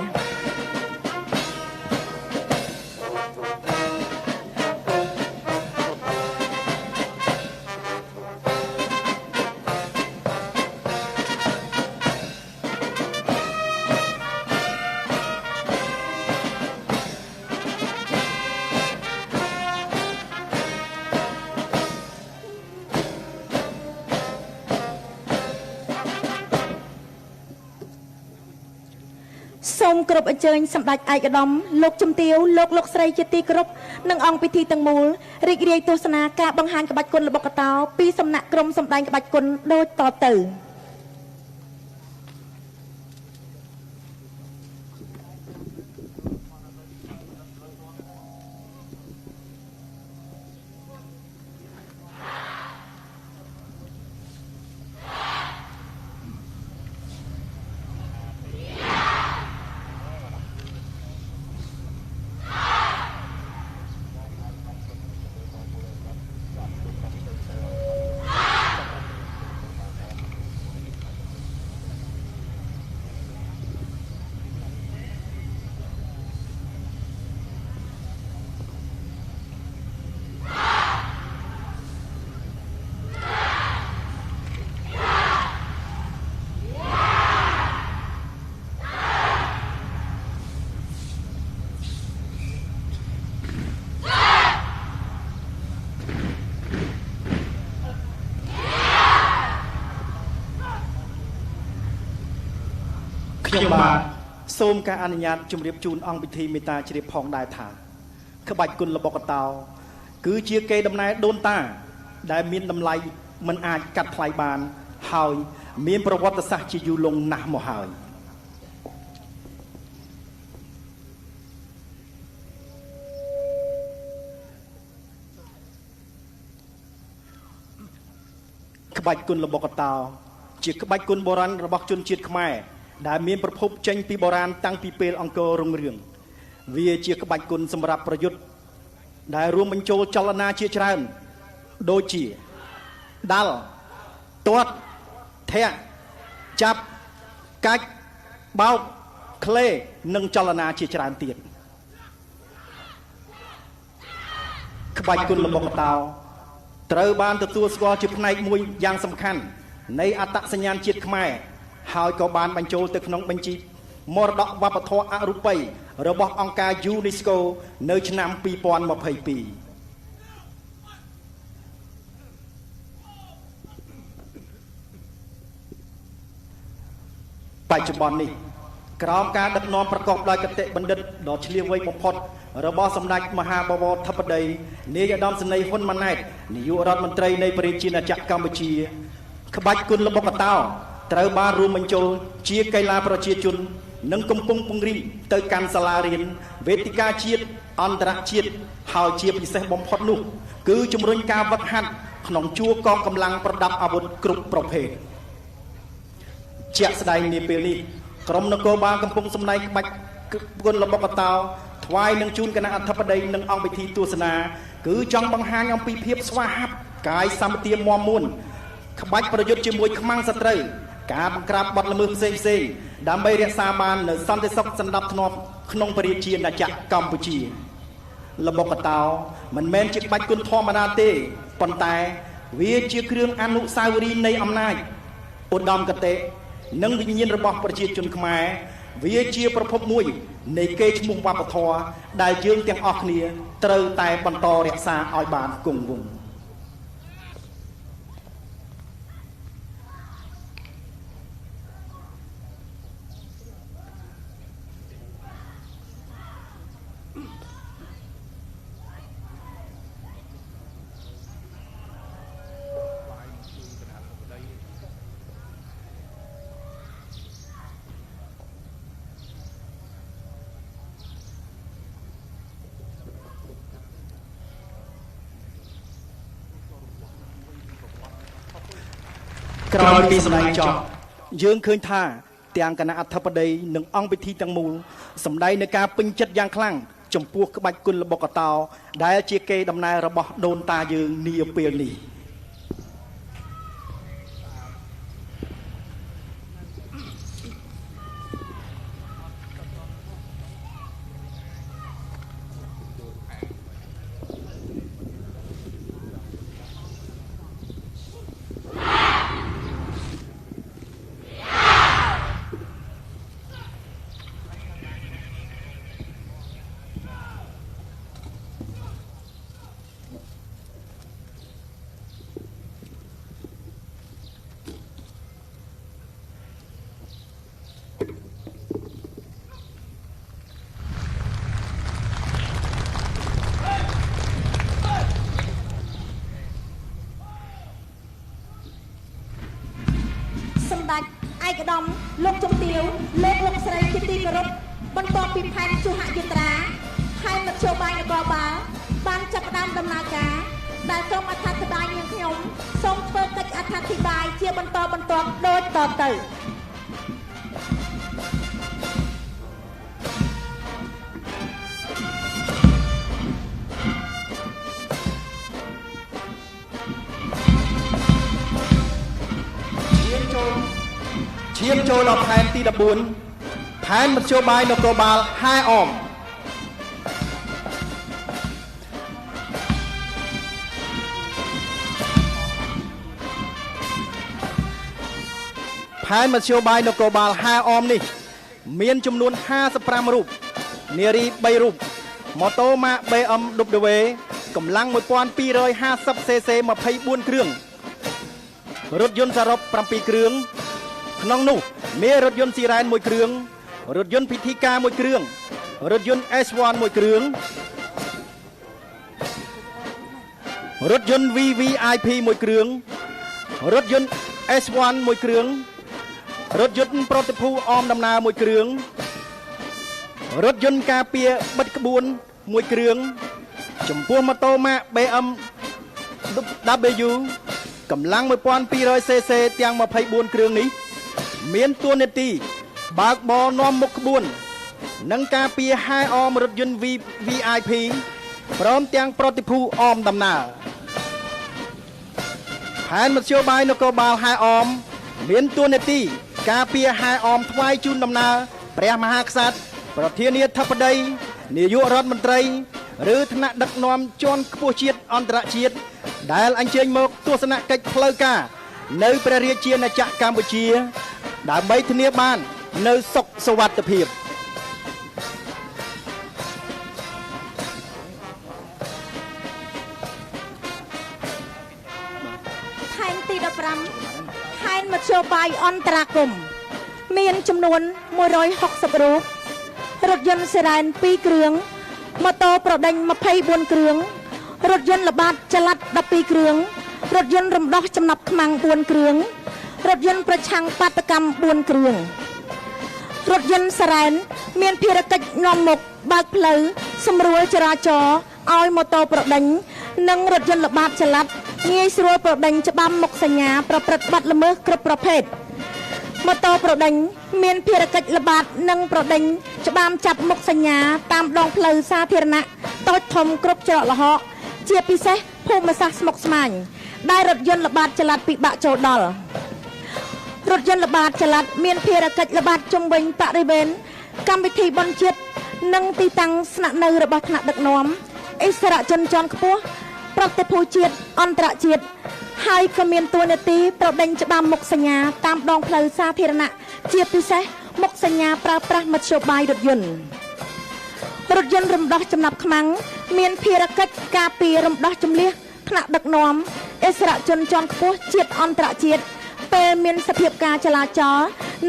សូមគ្រប់អញ្ជើញសម្ដេចឯកឧត្តមលោកជំទាវលោកស្រីជាទីគោរពនិងអង្គពិធីទាំងមូលរីករាយទស្សនាការបង្ហាញក្បាច់គុនល្បុក្កតោពីសំណាក់ក្រុមសម្ដែងក្បាច់គុនដូចតទៅខ្ញុំបាទសូមការអនុញ្ញាតជម្រាបជូនអង្គពិធីមេត្តាជ្រាបផងដែរថាក្បាច់គុនល្បុក្កតោគឺជាកេរដំណែលដូនតាដែលមានតម្លៃមិនអាចកាត់ថ្លៃបានហើយមានប្រវត្តិសាស្ត្រជាយូរលង់ណាស់មកហើយក្បាច់គុនល្បុក្កតោជាក្បាច់គុនបុរាណរបស់ជនជាតិខ្មែរដែលមានប្រភពចេញពីបុរាណតាំងពីពេលអង្គររុងរឿងវាជាក្បាច់គុនសម្រាប់ប្រយុទ្ធដែលរួមបញ្ចូលចលនាជាច្រើនដូចជាដាល់ទាត់ធាក់ចាប់កាច់បោកក្លេនិងចលនាជាច្រើនទៀតក្បាច់គុនល្បុក្កតោត្រូវបានទទួលស្គាល់ជាផ្នែកមួយយ៉ាងសំខាន់នៃអត្តសញ្ញាណជាតិខ្មែរហើយក៏បានបញ្ចូលទៅក្នុងបញ្ជីមរតកវប្បធម៌អរូបីរបស់អង្គការ UNESCO នៅឆ្នាំ2022បច្ចុប្បន្ននេះក្រោមការដឹកនាំប្រកបដោយគតិបណ្ឌិតដ៏ឆ្លៀសវៃបំផុតរបស់សម្ដេចមហាបវរធិបតីនាយឧត្តមសេនីយ៍ហ៊ុនម៉ាណែតនាយករដ្ឋមន្ត្រីនៃប្រជាណាចក្រកម្ពុជាក្បាច់គុនល្បុក្កតោត្រូវបានរួមបញ្ចូលជាកីឡាប្រជាជននិងកំពុងពង្រីកទៅកាន់សាលារៀនវេទិកាជាតិអន្តរជាតិហើយជាពិសេសបំផុតនោះគឺជំរុញការវឹកហាត់ក្នុងជួរកងកម្លាំងប្រដាប់អាវុធគ្រប់ប្រភេទជាក់ស្ដែងនាពេលនេះក្រមនគរបាលកំពុងសម្ដែងក្បាច់គុនល្បុក្កតោថ្វាយនឹងជូនគណៈអធិបតីនិងអង្គពិធីទស្សនាគឺចង់បង្ហាញអំពីភាពស្វាហាប់កាយសម្បទាមាំមួនក្បាច់ប្រយុទ្ធជាមួយខ្មាំងសត្រូវការបង្ក្រាបបទល្មើសផ្សេងៗដើម្បីរក្សាបាននូវសន្តិសុខសណ្ដាប់ធ្នាប់ក្នុងប្រជាណាចក្រកម្ពុជាល្បុក្កតោមិនមែនជាក្បាច់គុនធម្មតាទេប៉ុន្តែវាជាគ្រឿងអនុស្សាវរីយ៍នៃអំណាចឧត្តមគតិនិងវិញ្ញាណរបស់ប្រជាជនខ្មែរវាជាប្រភពមួយនៃកេរ្តិ៍ឈ្មោះវប្បធម៌ដែលយើងទាំងអស់គ្នាត្រូវតែបន្តរក្សាឲ្យបានគង់វង្ស ក្រោយពីសម្ដែងចប់យើងឃើញថាទាំងគណៈអធិបតីនិងអង្គពិធីទាំងមូលសម្ដែងនៅការពេញចិត្តយ៉ាងខ្លាំងចំពោះក្បាច់គុនល្បុក្កតោដែលជាកេរដំណែលរបស់ដូនតាយើងនាពេលនេះសម្ដេចឯកឧត្តមលោកជំទាវលោកស្រីជាទីគោរពបន្ទាប់ពីផែនជហយាត្រាផែនមធ្យោបាយនគរបាលបានចាប់ផ្ដើមដំណើរការដែលក្រុមអត្ថាធិប្បាយនាងខ្ញុំសូមធ្វើកិច្ចអត្ថាធិប្បាយជាបន្តបន្ទាប់ដូចតទៅឈានចូលដល់ផែនទី14ផែនមធ្យោបាយនគរបាលហែអមផែនមធ្យោបាយនគរបាលហែអមនេះមានចំនួន55រូបនារី3រូបម៉ូតូម៉ាក BMW កម្លាំង 1250cc 24គ្រឿងរថយន្តសរុប7គ្រឿងក្នុងនោះមានរថយន្តស៊ីរ៉ែន1គ្រឿងរថយន្តពិធីការ1គ្រឿងរថយន្ត S1 1គ្រឿងរថយន្ត VVIP 1គ្រឿងរថយន្ត S1 1គ្រឿងរថយន្តប្រតិភូអមដំណើរ1គ្រឿងរថយន្តការពារបិទក្បួន1គ្រឿងចំពោះម៉ូតូម៉ាក BMW កម្លាំង 1200cc ទាំង24គ្រឿងនេះមានតួនាទីបើកបរនាំមុខក្បួននិងការពារហែអមរថយន្ត VIP ព្រមទាំងប្រតិភូអមដំណើរផែនមធ្យោបាយនគរបាលហែអមមានតួនាទីការពារហែអមថ្វាយជូនដំណើរព្រះមហាក្សត្រប្រធានាធិបតីនាយករដ្ឋមន្ត្រីឬថ្នាក់ដឹកនាំជាន់ខ្ពស់ជាតិអន្តរជាតិដែលអញ្ជើញមកទស្សនកិច្ចផ្លូវការនៅព្រះរាជាណាចក្រកម្ពុជាដើម្បីធានាបាននៅសុខសុវត្ថិភាពផែនទី15ផែនមធ្យោបាយអន្តរាគមន៍មានចំនួន160រូបរថយន្តសេរ៉ែន2គ្រឿងម៉ូតូប្រដេញ24គ្រឿងរថយន្តល្បាតចល័ត12គ្រឿងរថយន្តរំដោះចំណាប់ខ្មាំង4គ្រឿងរថយន្តប្រឆាំងបាតកម្ម4គ្រឿងរថយន្តសេរ៉ែនមានភារកិច្ចនាំមុខបើកផ្លូវសម្រួលចរាចរណ៍ឲ្យម៉ូតូប្រដេញនិងរថយន្តល្បាតចល័តងាយស្រួលប្រដេញច្បាំមុខសញ្ញាប្រព្រឹត្តបទល្មើសគ្រប់ប្រភេទម៉ូតូប្រដេញមានភារកិច្ចល្បាតនិងប្រដេញច្បាមចាប់មុខសញ្ញាតាមដងផ្លូវសាធារណៈតូចធំគ្រប់ច្រកល្ហកជាពិសេសភូមិសាស្ត្រស្មុគស្មាញដែលរថយន្តល្បាតចល័តពិបាកចូលដល់រថយន្តល្បាតចល័តមានភារកិច្ចល្បាតជុំវិញបរិវេណកម្មវិធីបុណ្យជាតិនិងទីតាំងស្នាក់នៅរបស់ថ្នាក់ដឹកនាំអិសរាជជនជាន់ខ្ពស់ប្រតិភូជាតិអន្តរជាតិហើយក៏មានតួនាទីប្រដេញច្បាមមុខសញ្ញាតាមដងផ្លូវសាធារណៈជាពិសេសមុខសញ្ញាប្រើប្រាស់មធ្យោបាយរថយន្តរំដោះចំណាប់ខ្មាំងមានភារកិច្ចការពាររំដោះជំនះថ្នាក់ដឹកនាំអិសរាជជនជាន់ខ្ពស់ជាតិអន្តរជាតិពេលមានសភាពការចលាចល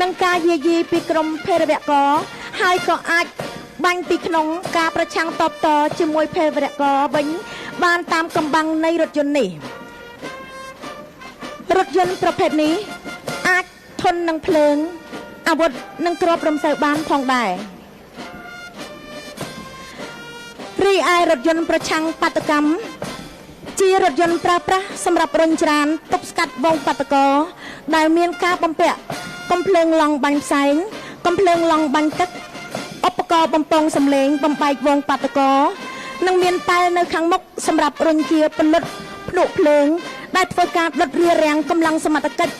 និងការយាយីពីក្រុមភេរវករហើយក៏អាចបាញ់ពីក្នុងការប្រឆាំងតបតជាមួយភេរវករវិញបានតាមកំបាំងនៃរថយន្តនេះរថយន្តប្រភេទនេះអាចធន់នឹងភ្លើងអាវុធនិងគ្រាប់រំសេវបានផងដែររីឯរថយន្តប្រឆាំងបាតុកម្ម ជារថយន្តប្រើប្រាស់សម្រាប់រុញច្រានទប់ស្កាត់វងបាតុករដែលមានការបំពាក់កំភ្លើងឡង់បាញ់ផ្សែងកំភ្លើងឡង់បាញ់ទឹកឧបករណ៍បំពងសម្លេងបំបែកវងបាតុករនិងមានប៉ែលនៅខាងមុខសម្រាប់រុញជាពលិតភ្នក់ភ្លើងដែលធ្វើការដុតរារាំងកម្លាំងសមត្ថកិច្ច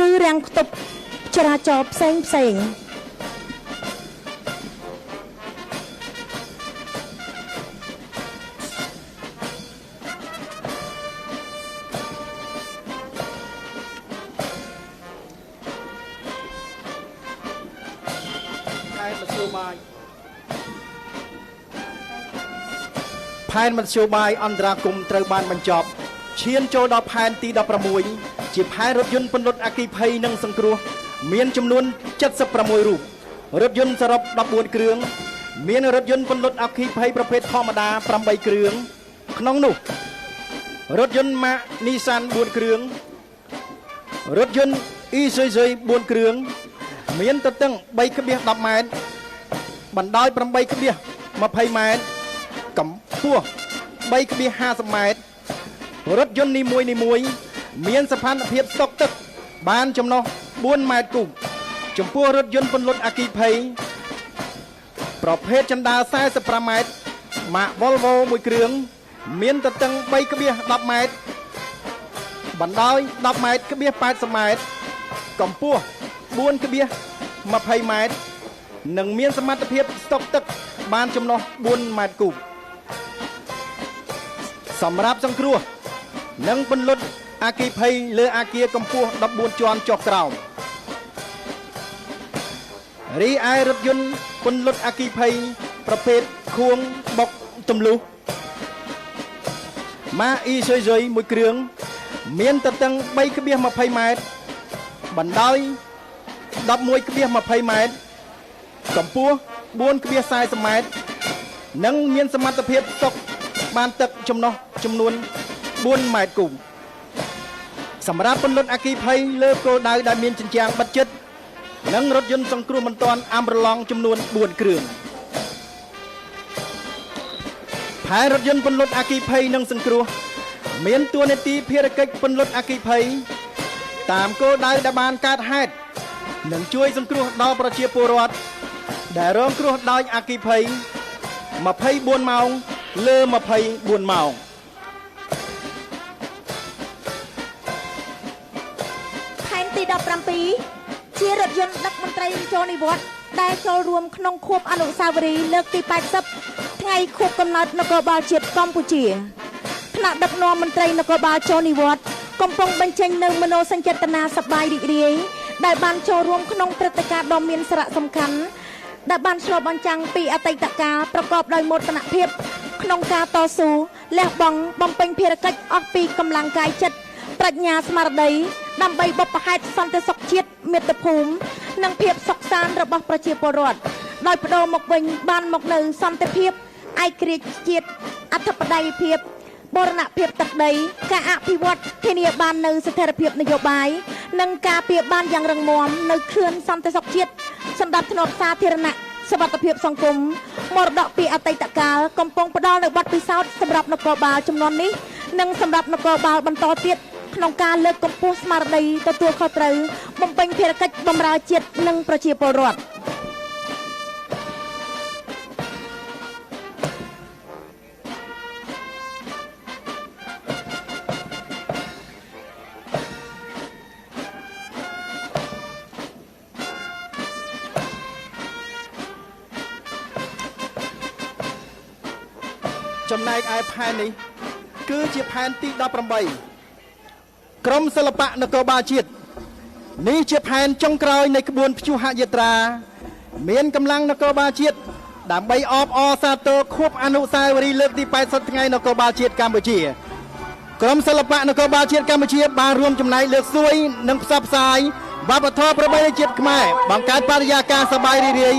ឬរាំងខ្ទប់ចរាចរណ៍ផ្សេងផែនមធ្យោបាយអន្តរាគមន៍ត្រូវបានបញ្ចប់ឈានចូលដល់ផែនទី16ជាផែនរថយន្តពន្លត់អគ្គិភ័យនិងសង្គ្រោះមានចំនួន76រូបរថយន្តសរុប14គ្រឿងមានរថយន្តពន្លត់អគ្គិភ័យប្រភេទធម្មតា8គ្រឿងក្នុងនោះរថយន្ត Mack Nissan 4គ្រឿងរថយន្ត Isuzu 4គ្រឿងមានទទឹង 3,10 ម៉ែត្របណ្ដោយ 8,20 ម៉ែត្រកម្ពស់ 3,50 ម៉ែត្ររថយន្តនីមួយៗមានសភាពស្តុកទឹកបានចំណុះ4ម៉ែត្រគូបចំពោះរថយន្តពន្លត់អគ្គិភ័យប្រភេទចណ្ដាល45ម៉ែត្រ Mack Volvo មួយគ្រឿងមានទទឹង 3,10 ម៉ែត្របណ្ដោយ 10 ម៉ែត្រ80 ម៉ែត្រកម្ពស់ 4,20 ម៉ែត្រនិងមានសមត្ថភាពស្តុកទឹកបានចំណុះ4ម៉ែត្រគូបសម្រាប់សង្គ្រោះនិងពន្លត់អគ្គិភ័យលើអគារកម្ពស់14ជាន់ចុះក្រោមរីឯរថយន្តពន្លត់អគ្គិភ័យប្រភេទខួងបុកទម្លុះ Mack Isuzu មួយគ្រឿងមានទទឹង 3,20 ម៉ែត្របណ្ដោយ 11,20 ម៉ែត្រកម្ពស់ 4,40 ម៉ែត្រនិងមានសមត្ថភាពស្តុកបានទឹកចំណុះចំនួន4ម៉ែត្រគូបសម្រាប់ពន្លត់អគ្គិភ័យលើគោលដៅដែលមានជញ្ជាំងបិទជិតនិងរថយន្តសង្គ្រោះបន្ទាន់អាំប្រឡងចំនួន4គ្រឿងផែនរថយន្តពន្លត់អគ្គិភ័យនិងសង្គ្រោះមានតួនាទីភារកិច្ចពន្លត់អគ្គិភ័យតាមគោលដៅដែលបានកើតហេតុនិងជួយសង្គ្រោះដល់ប្រជាពលរដ្ឋដែលរងគ្រោះដោយអគ្គិភ័យ24ម៉ោងលើ24ម៉ោងផែនទី17ជារថយន្តដឹកមន្ត្រីចូលនិវត្តន៍ដែលចូលរួមក្នុងខួបអនុស្សាវរីយ៍លើកទី80ថ្ងៃខួបកំណើតនគរបាលជាតិកម្ពុជាថ្នាក់ដឹកនាំមន្ត្រីនគរបាលចូលនិវត្តន៍កំពុងបញ្ចេញនូវមនោសញ្ចេតនាសប្បាយរីករាយដែលបានចូលរួមក្នុងព្រឹត្តិការណ៍ដ៏មានសារៈសំខាន់ដែលបានឆ្លុះបញ្ចាំងពីអតីតកាលប្រកបដោយមោទនភាពក្នុងការតស៊ូលះបង់បំពេញភារកិច្ចអស់ពីកម្លាំងកាយចិត្តប្រាជ្ញាស្មារតីដើម្បីបុព្វហេតុសន្តិសុខជាតិមាតុភូមិនិងភាពសុខសាន្តរបស់ប្រជាពលរដ្ឋដោយបដូរមកវិញបានមកនៅសន្តិភាពឯករាជ្យជាតិអធិបតេយ្យភាពបូរណភាពទឹកដីការអភិវឌ្ឍធានាបាននៅស្ថិរភាពនយោបាយនិងការពារបានយ៉ាងរឹងមាំនៅខឿនសន្តិសុខជាតិសម្រាប់ធ្នាប់សាធារណៈសុវត្ថិភាពសង្គមមរតកពីអតីតកាលកំពុងផ្ដល់នូវបទពិសោធន៍សម្រាប់នគរបាលជំនាន់នេះនិងសម្រាប់នគរបាលបន្តទៀតក្នុងការលើកកម្ពស់ស្មារតីទទួលខុសត្រូវបំពេញភារកិច្ចបម្រើជាតិនិងប្រជាពលរដ្ឋចំណែកឯផែននេះគឺជាផែនទី18ក្រមសិល្បៈនគរបាលជាតិនេះជាផែនចុងក្រោយនៃក្បួនព្យុហយាត្រាមានកម្លាំងនគរបាលជាតិដើម្បីអបអរសាទរខួបអនុស្សាវរីយ៍លើកទី80ថ្ងៃនគរបាលជាតិកម្ពុជាក្រមសិល្បៈនគរបាលជាតិកម្ពុជាបានរួមចំណែកលើកស្ទួយនិងផ្សព្វផ្សាយវប្បធម៌ប្រពៃណីជាតិខ្មែរបង្កើតបរិយាកាសសប្បាយរីករាយ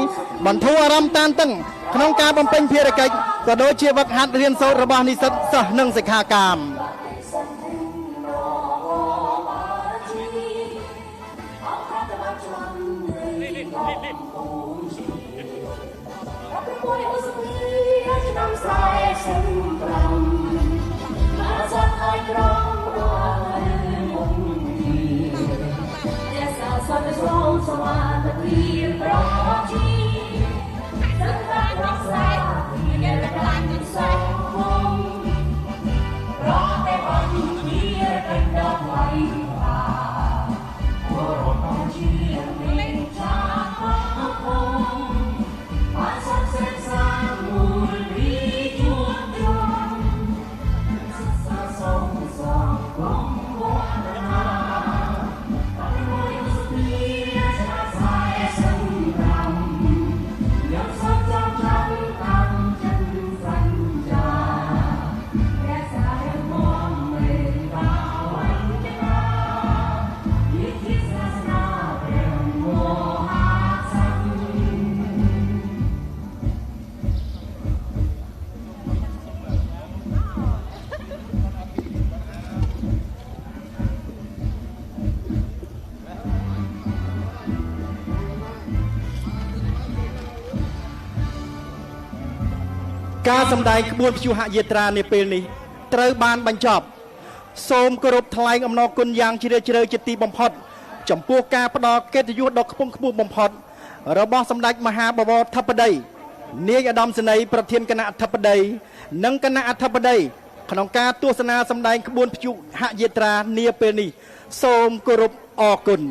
បន្ធូរអារម្មណ៍តានតឹងក្នុងការបំពេញភារកិច្ចក៏ដូចជាវឹកហាត់រៀនសូត្ររបស់និស្សិតសិស្សនិងសិក្ខាកាមឆ្នាំស្រែសំប្រាំមកសា ការសម្ដែងក្បួនព្យុហយាត្រានាពេលនេះត្រូវបានបញ្ចប់សូមគោរពថ្លែងអំណរគុណយ៉ាងជ្រាលជ្រៅជាទីបំផុតចំពោះការផ្ដល់កិត្តិយសដ៏ខ្ពង់ខ្ពស់បំផុតរបស់សម្ដេចមហាបវរធិបតីនាយឧត្តមសេនីយ៍ប្រធានគណៈអធិបតីនិងគណៈអធិបតីក្នុងការទស្សនាសម្ដែងក្បួនព្យុហយាត្រានាពេលនេះសូមគោរពអរគុណ